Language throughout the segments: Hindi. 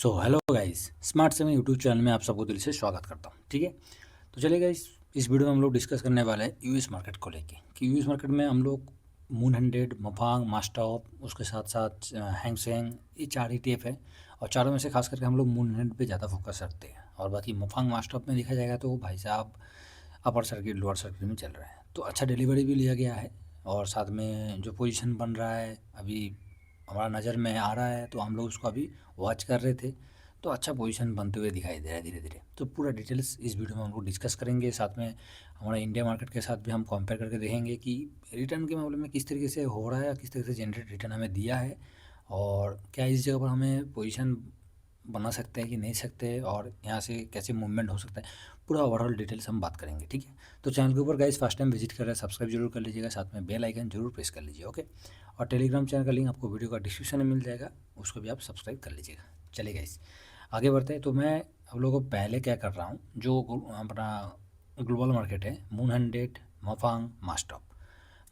So hello guys, smart saving YouTube channel में आप सबको दिल से स्वागत करता हूँ। ठीक है, तो चलिए गाइस, इस वीडियो में हम लोग डिस्कस करने वाले हैं यूएस मार्केट को लेके कि यूएस मार्केट में हम लोग मून हंड्रेड, मफांग, मास्टॉप, उसके साथ साथ हैंग सेंग, ये चार ETF है। और चारों में से खास करके हम लोग मून हंड्रेड पे ज़्यादा फोकस रखते हैं। और बाकी मफांग मास्टॉप में देखा जाएगा तो भाई साहब अपर सर्किट लोअर सर्किट में चल रहा है, तो अच्छा डिलीवरी भी लिया गया है। और साथ में जो पोजीशन बन रहा है अभी हमारा नज़र में आ रहा है, तो हम लोग उसको अभी वॉच कर रहे थे, तो अच्छा पोजीशन बनते हुए दिखाई दे रहा है धीरे धीरे। तो पूरा डिटेल्स इस वीडियो में हम लोग डिस्कस करेंगे, साथ में हमारा इंडिया मार्केट के साथ भी हम कंपेयर करके देखेंगे कि रिटर्न के मामले में किस तरीके से हो रहा है, किस तरीके से जनरेट रिटर्न हमें दिया है, और क्या इस जगह पर हमें पोजीशन बना सकते हैं कि नहीं सकते, और यहाँ से कैसे मूवमेंट हो सकता है। पूरा ओवरऑल डिटेल्स हम बात करेंगे। ठीक है, तो चैनल के ऊपर गाइस फर्स्ट टाइम विजिट कर रहे हैं, सब्सक्राइब जरूर कर लीजिएगा, साथ में बेल आइकन जरूर प्रेस कर लीजिए। ओके, और टेलीग्राम चैनल का लिंक आपको वीडियो का डिस्क्रिप्शन में मिल जाएगा, उसको भी आप सब्सक्राइब कर लीजिएगा। चलिए गाइस आगे बढ़ते हैं। तो मैं आप लोगों को पहले क्या कर रहा हूँ, जो अपना ग्लोबल मार्केट है, मून हंड्रेड, मफांग, मास्टॉप,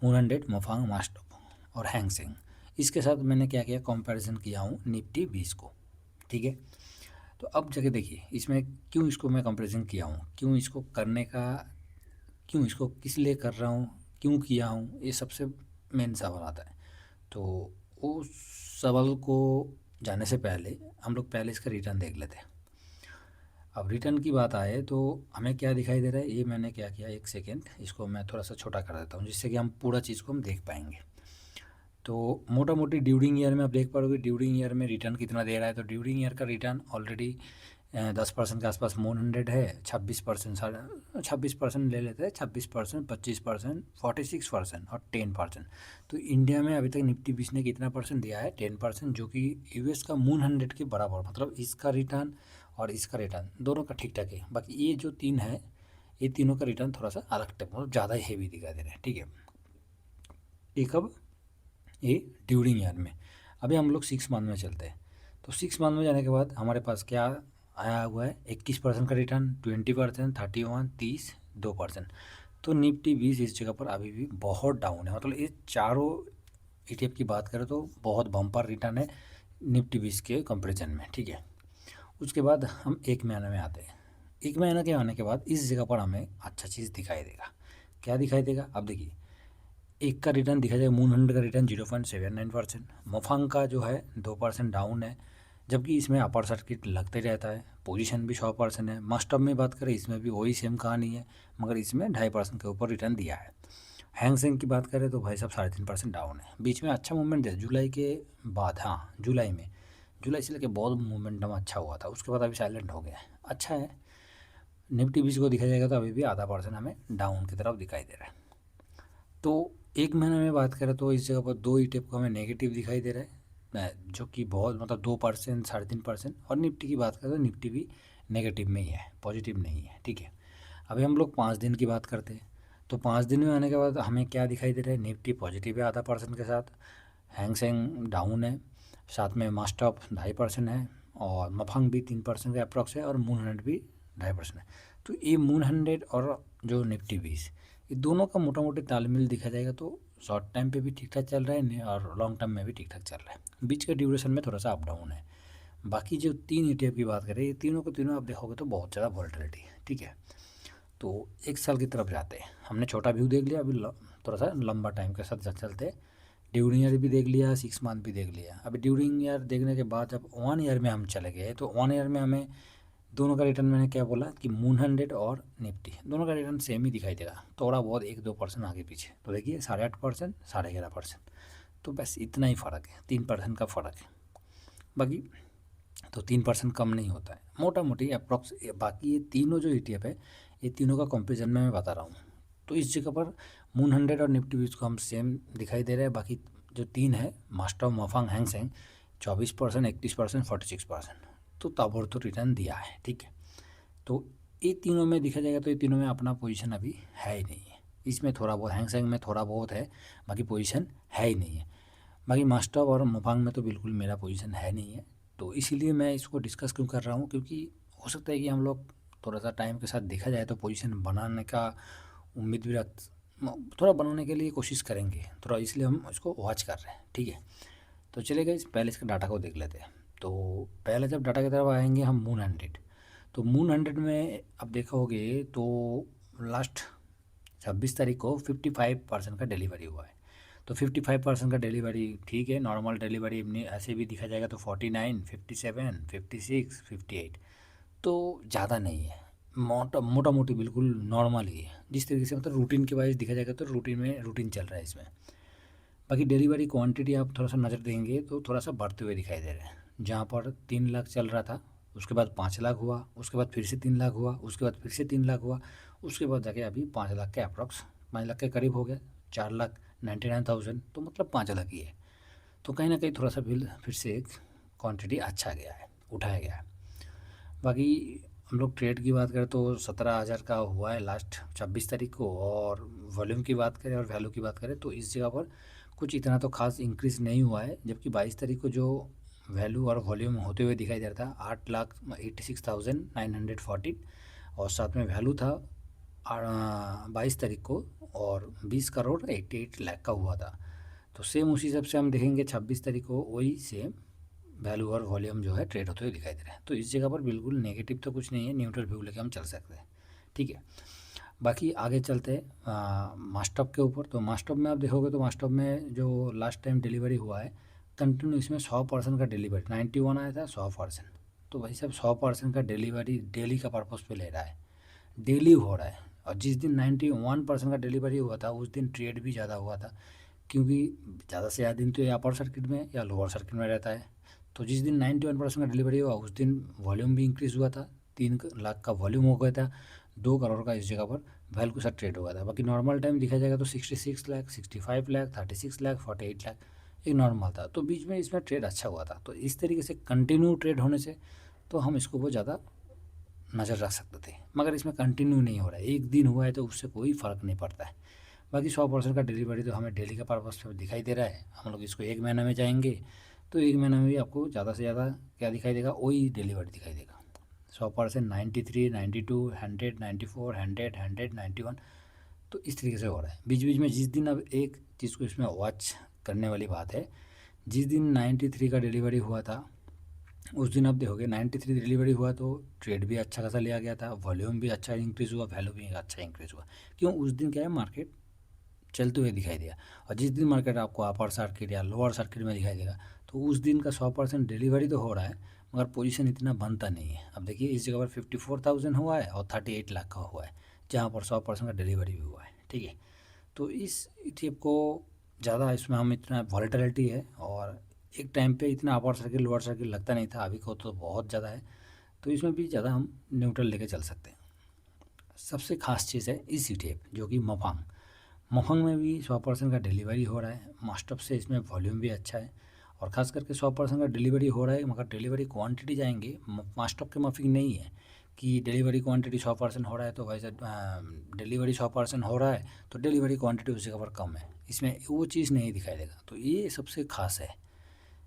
मून हंड्रेड, मफांग, मास्टॉप और हैंग सेंग, इसके साथ मैंने क्या किया, कंपैरिजन किया हूँ निफ्टी 20 को। ठीक है, तो अब जगह देखिए इसमें क्यों इसको मैं कंपैरिजन किया हूँ, क्यों इसको करने का, क्यों इसको किस लिए कर रहा हूँ, क्यों किया हूँ, ये सबसे मेन सवाल आता है। तो उस सवाल को जाने से पहले हम लोग पहले इसका रिटर्न देख लेते हैं। अब रिटर्न की बात आए तो हमें क्या दिखाई दे रहा है, ये मैंने क्या किया, एक सेकेंड इसको मैं थोड़ा सा छोटा कर देता हूँ जिससे कि हम पूरा चीज़ को हम देख पाएंगे। तो मोटा मोटी ड्यूरिंग ईयर में आप देख पाओगे ड्यूरिंग ईयर में रिटर्न कितना दे रहा है। तो ड्यूरिंग ईयर का रिटर्न ऑलरेडी 10% के आसपास मून हंड्रेड है, 26%, 26% ले लेते हैं, 26%, 25%, 46% और 10%। तो इंडिया में अभी तक निफ्टी 20 ने कितना परसेंट दिया है, 10%, जो कि यूएस का मून हंड्रेड के बराबर, मतलब इसका रिटर्न और इसका रिटर्न दोनों का ठीक ठाक है। बाकी ये जो तीन है, ये तीनों का रिटर्न थोड़ा सा अलग टाइप, मतलब ज़्यादा हेवी दिखाई दे रहा है। ठीक है, ये कब, ये ड्यूरिंग ईयर में। अभी हम लोग 6 मंथ में चलते हैं। तो 6 मंथ में जाने के बाद हमारे पास क्या आया हुआ है, 21% का रिटर्न, 20%, 31, 30, 2%। तो निफ्टी 20 इस जगह पर अभी भी बहुत डाउन है। मतलब ये चारों ETF की बात करें तो बहुत बम्पर रिटर्न है निफ्टी 20 के कंपेरिजन में। ठीक है, उसके बाद हम एक महीने में आते हैं। एक महीने के आने के बाद इस जगह पर हमें अच्छा चीज़ दिखाई देगा। क्या दिखाई देगा, अब देखिए, एक का रिटर्न दिखा जाए, मून हंड्रेड का रिटर्न 0.79%, मफांग का जो है 2% डाउन है, जबकि इसमें अपर सर्किट लगते रहता है, पोजीशन भी 100% है। मस्ट में बात करें, इसमें भी वही सेम कहानी है, मगर इसमें 2.5% के ऊपर रिटर्न दिया है। हैंग सेंग की बात करें तो भाई साहब 3.5% डाउन है। बीच में अच्छा मूवमेंट है जुलाई के बाद, हाँ जुलाई से लेकर बहुत मूवमेंटम अच्छा हुआ था, उसके बाद अभी साइलेंट हो गया है। अच्छा है, निफ्टी 20 को दिखा जाएगा तो अभी भी आधा परसेंट हमें डाउन की तरफ दिखाई दे रहा है। तो एक महीने में बात करें तो इस जगह पर दो ETF को हमें नेगेटिव दिखाई दे रहा है, जो कि बहुत, मतलब 2%, 3.5%। और निफ्टी की बात करें तो निफ्टी भी नेगेटिव में ही है, पॉजिटिव नहीं है। ठीक है, अभी हम लोग 5 दिन की बात करते हैं। तो 5 दिन में आने के बाद हमें क्या दिखाई दे रहा है, निफ्टी पॉजिटिव है 0.5% के साथ, हैंग सेंग डाउन है, साथ में मास्टॉप 2.5% है, और मफंग भी 3% का अप्रॉक्स है, और मून हंड्रेड भी 2.5% है। तो ये मून हंड्रेड और जो निफ्टी 20, ये दोनों का मोटा मोटी तालमेल दिखा जाएगा तो शॉर्ट टाइम पे भी ठीक ठाक चल रहा है और लॉन्ग टर्म में भी ठीक ठाक चल रहा है। बीच के ड्यूरेशन में थोड़ा सा अप डाउन है। बाकी जो 3 ETF की बात करें, ये तीनों को तीनों आप देखोगे तो बहुत ज़्यादा वॉलेटिलिटी है। ठीक है, तो एक साल की तरफ जाते हैं। हमने छोटा व्यू देख लिया, अभी थोड़ा सा लंबा टाइम के साथ चलते हैं। ड्यूरिंग ईयर भी देख लिया, 6 मंथ भी देख लिया। अभी ड्यूरिंग ईयर देखने के बाद जब 1 ईयर में हम चले गए, तो 1 ईयर में हमें दोनों का रिटर्न, मैंने क्या बोला कि मून हंड्रेड और निफ्टी दोनों का रिटर्न सेम ही दिखाई देगा, थोड़ा बहुत 1-2% आगे पीछे। तो देखिए 8.5%, 11.5%, तो बस इतना ही फ़र्क है, 3% का फ़र्क है। बाकी तो 3% कम नहीं होता है, मोटा मोटी अप्रॉक्स। बाकी ये तीनों जो ETF है, ये तीनों का कंपेरिजन में मैं बता रहा हूँ। तो इस जगह पर मून हंड्रेड और निफ्टी 20 को हम सेम दिखाई दे रहे हैं। बाकी जो तीन है, मास्टर, मफांग, हैंग सेंग, 24%, 31%, 46%, तो ताबड़तोड़ रिटर्न दिया है। ठीक है, तो ये तीनों में देखा जाएगा तो ये तीनों में अपना पोजीशन अभी है ही नहीं है। इसमें थोड़ा बहुत, हैंग सेंग में थोड़ा बहुत है, बाकी पोजीशन है ही नहीं है। बाकी मास्टर और मफांग में तो बिल्कुल मेरा पोजीशन है नहीं है। तो इसीलिए मैं इसको डिस्कस क्यों कर रहा हूँ, क्योंकि हो सकता है कि हम लोग थोड़ा सा टाइम के साथ देखा जाए तो पोजीशन बनाने का उम्मीद भी रख, थोड़ा बनाने के लिए कोशिश करेंगे थोड़ा, इसलिए हम इसको वॉच कर रहे हैं। ठीक है, तो चलिए गाइस पहले इसका डाटा को देख लेते हैं। तो पहले जब डाटा की तरफ आएंगे हम मून 100, तो मून 100 में अब देखोगे तो लास्ट 26 तारीख को 55% का डिलीवरी हुआ है। तो 55% का डिलीवरी ठीक है, नॉर्मल डिलीवरी अपनी ऐसे भी दिखा जाएगा तो 49, 57, 56, 58, तो ज़्यादा नहीं है, मोटा मोटी बिल्कुल नॉर्मल ही है। जिस तरीके से मतलब रूटीन के वाइज दिखा जाएगा तो रूटीन चल रहा है इसमें। बाकी डिलीवरी क्वांटिटी आप थोड़ा सा नज़र देंगे तो थोड़ा सा बढ़ते हुए दिखाई दे रहे हैं। जहाँ पर 3 लाख चल रहा था, उसके बाद 5 लाख हुआ, उसके बाद फिर से 3 लाख हुआ, उसके बाद फिर से 3 लाख हुआ, उसके बाद जाके अभी 5 लाख के अप्रॉक्स 5 लाख के करीब हो गया, 4,99,000, तो मतलब 5 लाख ही है। तो कहीं ना कहीं थोड़ा सा फिर से एक क्वान्टिटी अच्छा गया है, उठाया गया है। बाकी हम लोग ट्रेड की बात करें तो 17,000 का हुआ है लास्ट 26 तारीख को, और वॉल्यूम की बात करें और वैल्यू की बात करें तो इस जगह पर कुछ इतना तो खास इंक्रीज़ नहीं हुआ है। जबकि 22 तारीख को जो वैल्यू और वॉल्यूम होते हुए दिखाई दे रहा था 8,86,914, और साथ में वैल्यू था 22 तारीख को और 20,88,00,000 का हुआ था। तो सेम उसी हिसाब से हम देखेंगे 26 तारीख को वही सेम वैल्यू और वॉल्यूम जो है ट्रेड होते हुए दिखाई दे रहे हैं। तो इस जगह पर बिल्कुल नेगेटिव तो कुछ नहीं है, न्यूट्रल व्यू लेके हम चल सकते हैं, ठीक है। बाकी आगे चलते हैं मास्टॉप के ऊपर। तो मास्टॉप में आप देखोगे तो मास्टॉप में जो लास्ट टाइम डिलीवरी हुआ है कंटिन्यू, इसमें 100% का डिलीवरी 91 आया था 100%। तो भाई साहब 100% का डिलीवरी डेली का पर्पज़ पे ले रहा है, डेली हो रहा है। और जिस दिन 91% का डिलीवरी हुआ था उस दिन ट्रेड भी ज़्यादा हुआ था, क्योंकि ज़्यादा से ज़्यादा दिन तो या अपर सर्किट में या लोअर सर्किट में रहता है। तो जिस दिन 91% का डिलीवरी हुआ उस दिन वॉल्यूम भी इंक्रीज़ हुआ था, 3 लाख का वॉल्यूम हो गया था, 2 करोड़ का इस जगह पर वैल्यू के साथ ट्रेड हुआ था। बाकी नॉर्मल टाइम देखा जाएगा तो 66 लाख, 65 लाख, 36 लाख, 48 लाख एक नॉर्मल था। तो बीच में इसमें ट्रेड अच्छा हुआ था। तो इस तरीके से कंटिन्यू ट्रेड होने से तो हम इसको बहुत ज़्यादा नज़र रख सकते थे, मगर इसमें कंटिन्यू नहीं हो रहा है, एक दिन हुआ है तो उससे कोई फ़र्क नहीं पड़ता है। बाकी 100% का डिलीवरी तो हमें डेली का पर्पस पे दिखाई दे रहा है। हम लोग इसको एक महीने में जाएंगे तो एक महीने में भी आपको ज़्यादा से ज़्यादा क्या दिखाई देगा, वही डिलीवरी दिखाई देगा। 100% 93, 92, 100, 94, 100, 100, 91, तो इस तरीके से हो रहा है। बीच बीच में जिस दिन, अब एक चीज़ को इसमें वॉच करने वाली बात है, जिस दिन 93 का डिलीवरी हुआ था उस दिन आप देखोगे 93 डिलीवरी हुआ तो ट्रेड भी अच्छा खासा लिया गया था, वॉल्यूम भी अच्छा इंक्रीज़ हुआ, वैल्यू भी अच्छा इंक्रीज़ हुआ। क्यों? उस दिन क्या है, मार्केट चलते हुए दिखाई दिया। और जिस दिन मार्केट आपको अपर सर्किट या लोअर सर्किट में दिखाई देगा तो उस दिन का 100% डिलीवरी तो हो रहा है, मगर पोजीशन इतना बनता नहीं है। अब देखिए इस जगह पर 54,000 हुआ है और 38 लाख का हुआ है, जहाँ पर 100% का डिलीवरी भी हुआ है, ठीक है। तो इस ETF को ज़्यादा इसमें हम इतना वॉलेटिलिटी है, और एक टाइम पे इतना अपर सर्किट लोअर सर्किट लगता नहीं था, अभी को तो बहुत ज़्यादा है। तो इसमें भी ज़्यादा हम न्यूट्रल लेके चल सकते हैं। सबसे खास चीज़ है इस ETF जो कि मफांग। मफंग में भी 100% का डिलीवरी हो रहा है, मास्टअप से इसमें वॉल्यूम भी अच्छा है, और ख़ास करके 100% का डिलीवरी हो रहा है, मगर डिलीवरी क्वांटिटी जाएंगे मास्टअप के माफिक नहीं है कि डिलीवरी क्वांटिटी 100% हो रहा है तो वैसे डिलीवरी 100% हो रहा है तो डिलीवरी क्वांटिटी उस जगह पर कम है, इसमें वो चीज़ नहीं दिखाई देगा। तो ये सबसे खास है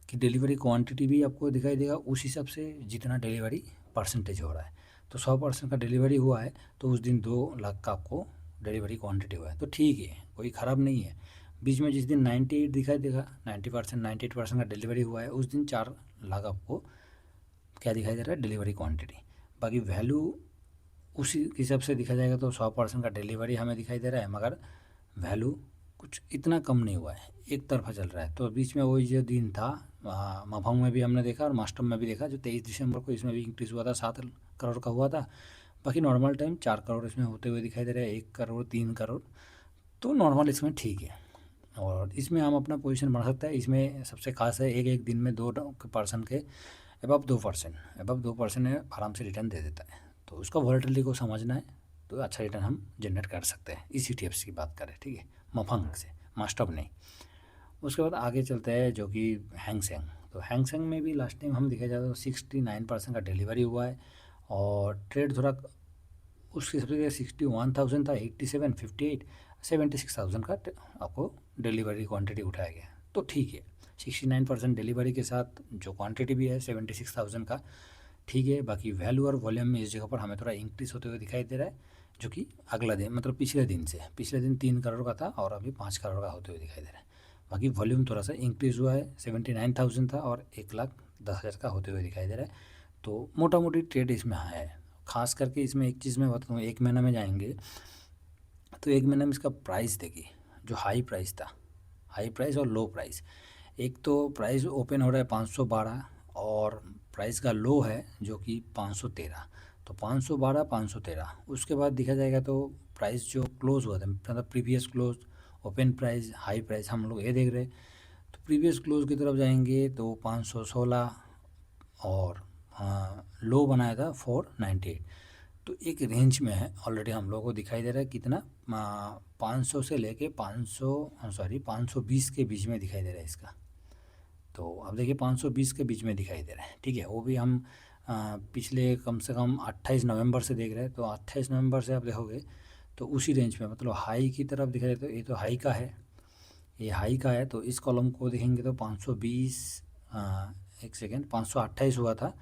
कि डिलीवरी क्वांटिटी भी आपको दिखाई देगा उस हिसाब से जितना डिलीवरी परसेंटेज हो रहा है। तो 100% का डिलीवरी हुआ है तो उस दिन 2 लाख का आपको डिलीवरी क्वांटिटी हुआ है, तो ठीक है, कोई ख़राब नहीं है। बीच में जिस दिन 98 दिखाई देगा, 90%, 98% का डिलीवरी हुआ है उस दिन 4 लाख आपको क्या दिखाई दे रहा है, डिलीवरी क्वांटिटी। बाकी वैल्यू उसी हिसाब से देखा जाएगा तो 100% का डिलीवरी हमें दिखाई दे रहा है, मगर वैल्यू कुछ इतना कम नहीं हुआ है, एक तरफा चल रहा है। तो बीच में वही जो दिन था मफंग में भी हमने देखा और मास्टअप में भी देखा, जो 23 दिसंबर को इसमें भी इंक्रीज़ हुआ था, 7 करोड़ का हुआ था। बाकी नॉर्मल टाइम 4 करोड़ इसमें होते हुए दिखाई दे रहा है, 1 करोड़, 3 करोड़, तो नॉर्मल इसमें ठीक है। और इसमें हम अपना पोजीशन बढ़ा सकते हैं। इसमें सबसे खास है एक एक दिन में 2% के अबव 2% आराम से रिटर्न दे देता है। तो उसका वॉलेटिलिटी को समझना है तो अच्छा रिटर्न हम जनरेट कर सकते हैं इस ETFs की बात करें, ठीक है, मफंग से, मास्टअप नहीं। उसके बाद आगे चलते हैं जो कि हैंग सेंग। तो हैंग सेंग में भी लास्ट टाइम हम देखा जाए तो 69% का डिलीवरी हुआ है, और ट्रेड थोड़ा उसके हिसाब से 61,000 था, 87, 58, 76,000 का आपको डिलीवरी क्वांटिटी उठाया गया, तो ठीक है। 69% डिलीवरी के साथ जो क्वांटिटी भी है 76,000 का, ठीक है। बाकी वैल्यू और वॉल्यूम में इस जगह पर हमें थोड़ा इंक्रीज़ होते हुए दिखाई दे रहा है, जो कि अगला दिन मतलब पिछले दिन 3 करोड़ का था और अभी 5 करोड़ का होते हुए दिखाई दे रहा है। बाकी वॉल्यूम थोड़ा सा इंक्रीज़ हुआ है, 79,000 था और 1,10,000 10,000 का होते हुए दिखाई दे रहा है। तो मोटा मोटी ट्रेड इसमें है। खास करके इसमें एक चीज़ मैं बताऊँ, 1 महीना में जाएंगे तो 1 महीने में इसका प्राइस देखिए, जो हाई प्राइस था, हाई प्राइस और लो प्राइस, एक तो प्राइस ओपन हो रहा है 512 और प्राइस का लो है जो कि 513। तो 512 513 उसके बाद देखा जाएगा तो प्राइस जो क्लोज हुआ था, मतलब previous close, open price, high price, हम लोग ये देख रहे हैं। तो प्रीवियस क्लोज की तरफ जाएंगे तो 516 और लो बनाया था 498। तो एक रेंज में है ऑलरेडी, हम लोगों को दिखाई दे रहा है कितना, 500 से लेके 520 के बीच में दिखाई दे रहा है इसका। तो अब देखिए 520 के बीच में दिखाई दे रहा है, ठीक है। वो भी हम पिछले कम से कम 28 नवंबर से देख रहे हैं। तो 28 नवंबर से आप देखोगे तो उसी रेंज में, मतलब हाई की तरफ दिखाई देता है। तो ये तो हाई का है, ये हाई का है। तो इस कॉलम को देखेंगे तो 520, एक सेकेंड, 528 हुआ था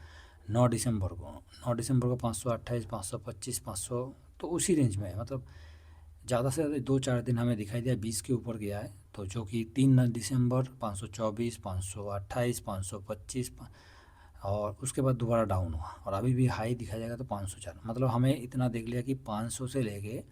9 दिसंबर को, 9 दिसंबर को 528, 525, 500, तो उसी रेंज में है। मतलब ज़्यादा से ज़्यादा 2-4 दिन हमें दिखाई दिया 20 के ऊपर गया है। तो जो कि 3 दिसंबर 524, 528, 525 और उसके बाद दोबारा डाउन हुआ और अभी भी हाई दिखाया जाएगा तो 504। मतलब हमें इतना देख लिया कि 500 से लेके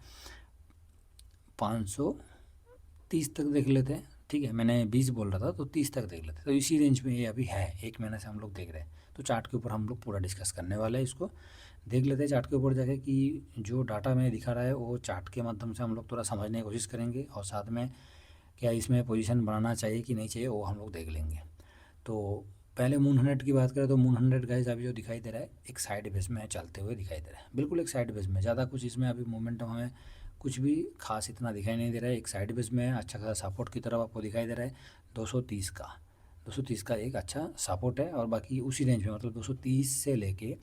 530 तक देख लेते हैं, ठीक है। मैंने 20 बोल रहा था तो 30 तक देख लेते हैं। तो इसी रेंज में ये अभी है, 1 महीने से हम लोग देख रहे हैं। तो चार्ट के ऊपर हम लोग पूरा डिस्कस करने वाले हैं, इसको देख लेते हैं चार्ट के ऊपर जाके कि जो डाटा में दिखा रहा है वो चार्ट के माध्यम से हम लोग थोड़ा समझने की कोशिश करेंगे और साथ में क्या इसमें पोजीशन बनाना चाहिए कि नहीं चाहिए वो हम लोग देख लेंगे। तो पहले मून 100 की बात करें तो मून 100 गाइस अभी जो दिखाई दे रहा है एक साइड बेस में चलते हुए दिखाई दे रहा है, बिल्कुल एक साइड बेस में। ज़्यादा कुछ इसमें अभी मोमेंटम हमें कुछ भी खास इतना दिखाई नहीं दे रहा है, एक साइड बेस में है। अच्छा खासा सपोर्ट की तरफ आपको दिखाई दे रहा है 230 का, 230 का एक अच्छा सपोर्ट है। और बाकी उसी रेंज में, मतलब 230 से लेके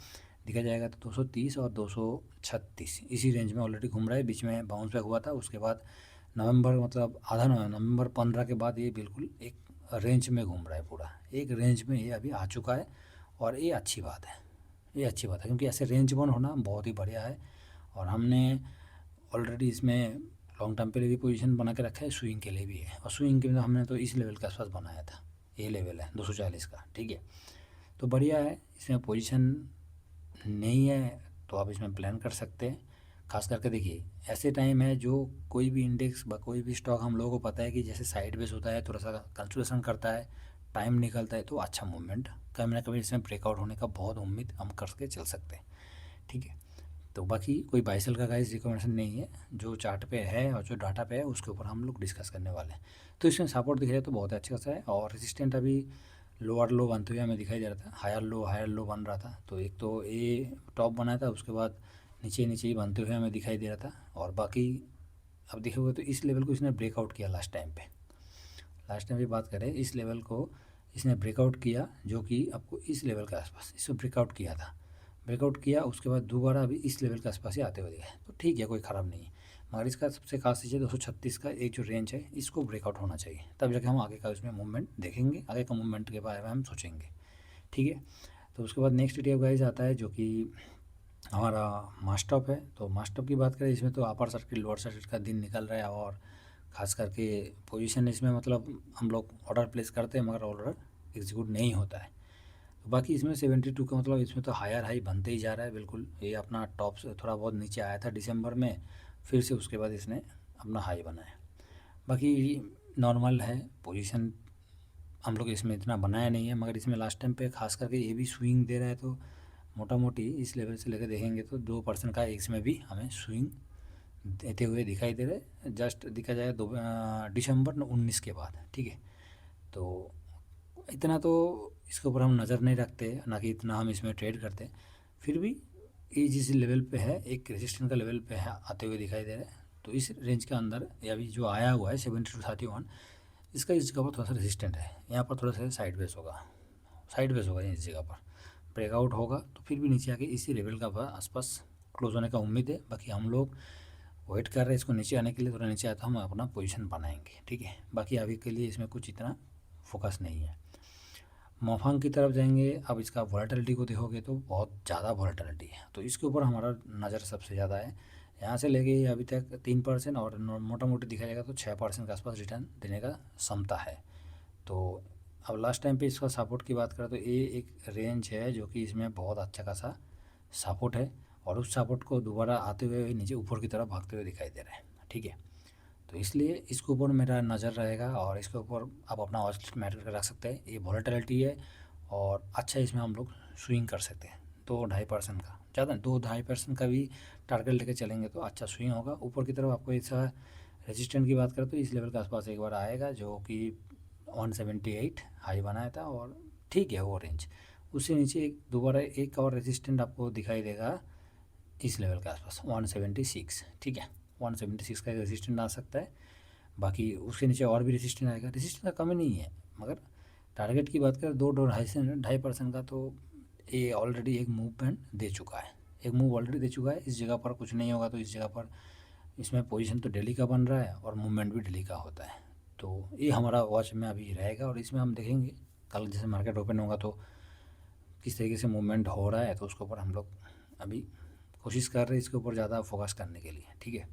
दिखा जाएगा तो 230 और 236 इसी रेंज में ऑलरेडी घूम रहा है। बीच में बाउंस बैक हुआ था, उसके बाद नवंबर, मतलब आधा नवंबर 15 के बाद ये बिल्कुल एक रेंज में घूम रहा है, पूरा एक रेंज में ये अभी आ चुका है। और ये अच्छी बात है, ये अच्छी बात है, क्योंकि ऐसे रेंज बन होना बहुत ही बढ़िया है। और हमने ऑलरेडी इसमें लॉन्ग टर्म के लिए भी पोजीशन बना के रखा है, स्विंग के लिए भी है। और स्विंग के लिए हमने तो इस लेवल के आसपास बनाया था, ये लेवल है 240 का, ठीक है। तो बढ़िया है, इसमें पोजीशन नहीं है तो आप इसमें प्लान कर सकते हैं। खास करके देखिए ऐसे टाइम है जो कोई भी इंडेक्स व कोई भी स्टॉक हम लोगों को पता है कि जैसे साइड वेज होता है, थोड़ा सा कंसोलिडेशन करता है, टाइम निकलता है, तो अच्छा मूवमेंट कभी ना कभी इसमें ब्रेकआउट होने का बहुत उम्मीद हम करके चल सकते हैं, ठीक है। तो बाकी कोई बाई सेल का गाइस रिकमेंडेशन नहीं है, जो चार्ट पे है और जो डाटा पे है उसके ऊपर हम लोग डिस्कस करने वाले हैं। तो इसमें सपोर्ट दिख रहा है तो बहुत अच्छा सा है। और रेजिस्टेंट अभी लोअर लो बनते हुए हमें दिखाई दे रहा था, हायर लो बन रहा था। तो एक तो ए टॉप बनाया था, उसके बाद नीचे नीचे ही बनते हुए हमें दिखाई दे रहा था। और बाकी अब देखोगे तो इस लेवल को इसने ब्रेकआउट किया लास्ट टाइम पे, लास्ट टाइम भी बात करें इस लेवल को इसने ब्रेकआउट किया, जो कि आपको इस लेवल के आसपास इसको ब्रेकआउट किया था, ब्रेकआउट किया। उसके बाद दोबारा अभी इस लेवल के आसपास ही आते हुए दिखा है। तो ठीक है, कोई ख़राब नहीं है। मगर इसका सबसे खास चीज़ है 236 का एक जो रेंज है, इसको ब्रेकआउट होना चाहिए, तब जाके हम आगे का इसमें मूवमेंट देखेंगे, आगे का मूवमेंट के बारे में हम सोचेंगे, ठीक है। तो उसके बाद नेक्स्ट ETF गाइस आता है जो कि हमारा मास्टॉप है। तो मास्टॉप की बात करें, इसमें तो अपर सर्किट लोअर सर्किट का दिन निकल रहा है और ख़ास करके पोजीशन इसमें, मतलब हम लोग ऑर्डर प्लेस करते हैं मगर ऑर्डर एग्जीक्यूट नहीं होता है। तो बाकी इसमें 72 का मतलब इसमें तो हायर हाई बनते ही जा रहा है बिल्कुल। ये अपना टॉप से थोड़ा बहुत नीचे आया था दिसंबर में, फिर से उसके बाद इसने अपना हाई बनाया। बाकी नॉर्मल है पोजीशन, हम लोग इसमें इतना बनाया नहीं है। मगर इसमें लास्ट टाइम पे खास करके ये भी स्विंग दे रहा है। तो मोटा मोटी इस लेवल से लेकर देखेंगे तो 2% का इसमें भी हमें स्विंग देते हुए दिखाई दे रहे हैं। जस्ट दिखा जाए दिसंबर 19 के बाद, ठीक है। तो इतना तो इसके ऊपर हम नज़र नहीं रखते, ना कि इतना हम इसमें ट्रेड करते। फिर भी ये जिस लेवल पे है, एक रेजिस्टेंस का लेवल पे है आते हुए दिखाई दे रहा है। तो इस रेंज के अंदर ये अभी जो आया हुआ है 72-31, इसका इस जगह पर थोड़ा सा रेजिस्टेंट है। यहाँ पर थोड़ा सा साइड बेस होगा, साइड बेस होगा इस जगह पर, ब्रेकआउट होगा तो फिर भी नीचे आके इसी लेवल का आसपास क्लोज होने का उम्मीद है। बाकी हम लोग वेट कर रहे हैं इसको नीचे आने के लिए, थोड़ा नीचे आता हम अपना पोजीशन बनाएंगे, ठीक है। बाकी अभी के लिए इसमें कुछ इतना फोकस नहीं है। मोफांग की तरफ जाएंगे, अब इसका वॉलेटिलिटी को देखोगे तो बहुत ज़्यादा वॉलेटिलिटी है। तो इसके ऊपर हमारा नज़र सबसे ज़्यादा है। यहाँ से लेके अभी तक 3% और मोटा मोटी दिखा जाएगा तो 6% के आसपास रिटर्न देने का क्षमता है। तो अब लास्ट टाइम पे इसका सपोर्ट की बात करें तो ये एक रेंज है जो कि इसमें बहुत अच्छा खासा सपोर्ट है, और उस सपोर्ट को दोबारा आते हुए नीचे ऊपर की तरफ भागते हुए दिखाई दे रहा है। ठीक है, तो इसलिए इसके ऊपर मेरा नज़र रहेगा, और इसके ऊपर आप अपना वॉच मैटर कर रख सकते हैं। ये वॉलेटिलिटी है और अच्छा इसमें हम लोग स्विंग कर सकते हैं 2-2.5% का, ज़्यादा 2-2.5% का भी टारगेट लेके चलेंगे तो अच्छा स्विंग होगा। ऊपर की तरफ आपको ऐसा रेजिस्टेंट की बात करें तो इस लेवल के आसपास एक बार आएगा जो कि 178 हाई बनाया था, और ठीक है वो रेंज। उससे नीचे दोबारा एक और रेजिस्टेंट आपको दिखाई देगा इस लेवल के आसपास 176। ठीक है, 176 का रेजिस्टेंट आ सकता है। बाकी उसके नीचे और भी रेजिस्टेंट आएगा, रेजिस्टेंट का कमी नहीं है, मगर टारगेट की बात करें 2-2.5% का, तो ये ऑलरेडी एक मूवमेंट दे चुका है, एक मूव ऑलरेडी दे चुका है। इस जगह पर कुछ नहीं होगा तो इस जगह पर इसमें पोजीशन तो डेली का बन रहा है और मूवमेंट भी डेली का होता है। तो ये हमारा वॉच में अभी रहेगा, और इसमें हम देखेंगे कल जैसे मार्केट ओपन होगा तो किस तरीके से मूवमेंट हो रहा है, तो उसके ऊपर हम लोग अभी कोशिश कर रहे हैं इसके ऊपर ज़्यादा फोकस करने के लिए। ठीक है,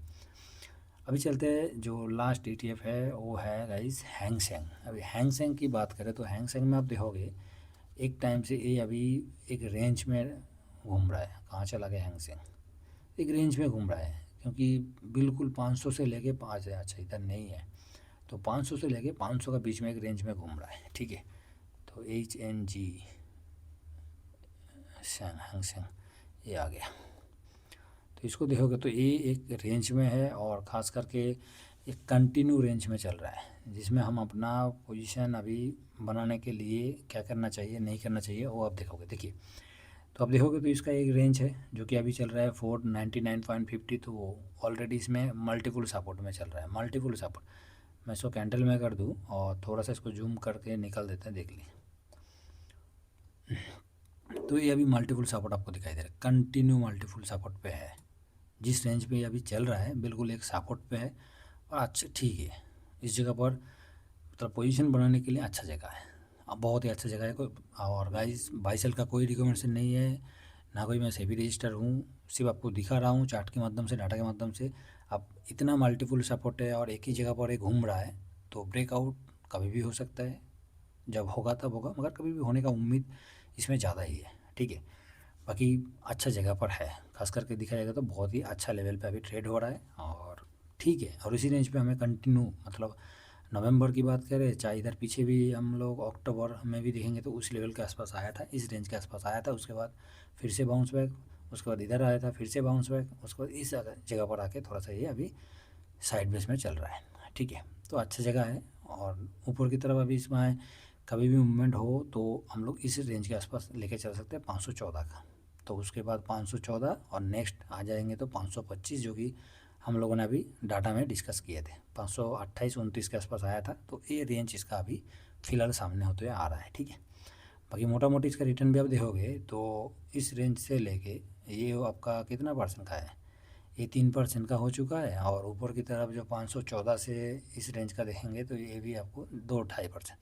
अभी चलते हैं जो लास्ट ETF है वो है गाइस हैंग सेंग। अभी हैंग सेंग की बात करें तो हैंग सेंग में आप देखोगे एक टाइम से ये अभी एक रेंज में घूम रहा है। कहाँ चला गया हैंग सेंग? एक रेंज में घूम रहा है, क्योंकि बिल्कुल 500 से लेके 5 है, अच्छा इधर नहीं है, तो 500 से लेके 500 का बीच में एक रेंज में घूम रहा है। ठीक है, तो HNG हैंग सेंग ये आ गया, तो इसको देखोगे तो ये एक रेंज में है, और ख़ास करके एक कंटिन्यू रेंज में चल रहा है, जिसमें हम अपना पोजीशन अभी बनाने के लिए क्या करना चाहिए नहीं करना चाहिए वो आप देखोगे। देखिए, तो आप देखोगे तो इसका एक रेंज है जो कि अभी चल रहा है 499.50, तो ऑलरेडी इसमें मल्टीपल सपोर्ट में चल रहा है। मल्टीपल सपोर्ट मैं इसको कैंडल में कर दूँ और थोड़ा सा इसको जूम करके निकल देते हैं, देख ली, तो ये अभी मल्टीपल सपोर्ट आपको दिखाई दे रहा है, कंटिन्यू मल्टीपल सपोर्ट पे है। जिस रेंज पे अभी चल रहा है बिल्कुल एक सपोर्ट पे है, और अच्छा ठीक है, इस जगह पर मतलब पोजीशन बनाने के लिए अच्छा जगह है, अब बहुत ही अच्छा जगह है। कोई और गाइस बाई सेल का कोई रिकमेंडेशन नहीं है, ना कोई मैं सेबी रजिस्टर हूँ, सिर्फ आपको दिखा रहा हूँ चार्ट के माध्यम से, डाटा के माध्यम से। अब इतना मल्टीपल सपोर्ट है और एक ही जगह पर एक घूम रहा है, तो ब्रेकआउट कभी भी हो सकता है, जब होगा तब होगा, मगर कभी भी होने का उम्मीद इसमें ज़्यादा ही है। ठीक है, बाकी अच्छा जगह पर है, खास करके देखा जाएगा तो बहुत ही अच्छा लेवल पे अभी ट्रेड हो रहा है, और ठीक है। और इसी रेंज पे हमें कंटिन्यू मतलब नवंबर की बात करें, चाहे इधर पीछे भी हम लोग अक्टूबर में भी देखेंगे तो उस लेवल के आसपास आया था, इस रेंज के आसपास आया था, उसके बाद फिर से बाउंस बैक, उसके बाद इधर आया था, फिर से बाउंस बैक, उसके बाद इस जगह पर आके थोड़ा सा ये अभी साइड बेस में चल रहा है। ठीक है, तो अच्छा जगह है, और ऊपर की तरफ अभी इसमें कभी भी मूवमेंट हो तो हम लोग इस रेंज के आसपास लेके चल सकते हैं 514 का, तो उसके बाद 514 और नेक्स्ट आ जाएंगे तो 525, जो कि हम लोगों ने अभी डाटा में डिस्कस किए थे, 528-29 के आसपास आया था, तो ये रेंज इसका अभी फ़िलहाल सामने होते हुए आ रहा है। ठीक है, बाकी मोटा मोटी इसका रिटर्न भी आप देखोगे तो इस रेंज से लेके ये आपका कितना परसेंट का है, ये 3% का हो चुका है, और ऊपर की तरफ जो 514 से इस रेंज का देखेंगे तो ये भी आपको 2-2.5%।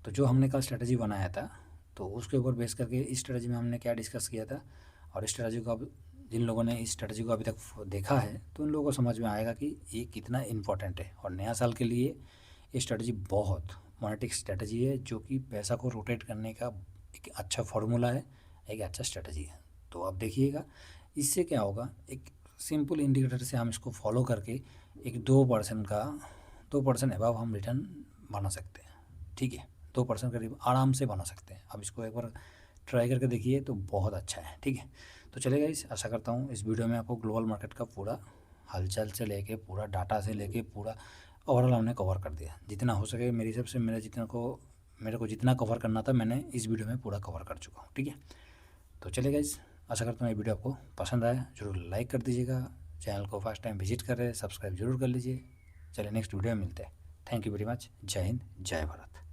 तो जो हमने कल स्ट्रेटजी बनाया था तो उसके ऊपर बेस करके इस स्ट्रेटजी में हमने क्या डिस्कस किया था, और इस स्ट्रेटजी को अब जिन लोगों ने इस स्ट्रेटजी को अभी तक देखा है तो उन लोगों को समझ में आएगा कि ये कितना इम्पोर्टेंट है, और नया साल के लिए ये स्ट्रेटजी बहुत मोनेटिक स्ट्रेटजी है, जो कि पैसा को रोटेट करने का एक अच्छा फार्मूला है, एक अच्छा स्ट्रेटजी है। तो आप देखिएगा इससे क्या होगा, एक सिंपल इंडिकेटर से हम इसको फॉलो करके एक 2% का 2% अबव हम रिटर्न बना सकते हैं। ठीक है, 2% करीब आराम से बना सकते हैं। अब इसको एक बार ट्राई करके देखिए तो बहुत अच्छा है। ठीक है, तो चलेगा, इस आशा करता हूँ इस वीडियो में आपको ग्लोबल मार्केट का पूरा हलचल से लेके पूरा डाटा से लेके पूरा ओवरऑल हमने कवर कर दिया, जितना हो सके मेरी हिसाब से, मेरे को जितना कवर करना था मैंने इस वीडियो में पूरा कवर कर चुका हूँ। ठीक है, तो चलेगा, इस आशा करता हूँ ये वीडियो आपको पसंद आया, ज़रूर लाइक कर दीजिएगा, चैनल को फर्स्ट टाइम विजिट कर रहे हैं सब्सक्राइब जरूर कर लीजिए। चलिए नेक्स्ट वीडियो में मिलते हैं। थैंक यू वेरी मच, जय हिंद, जय भारत।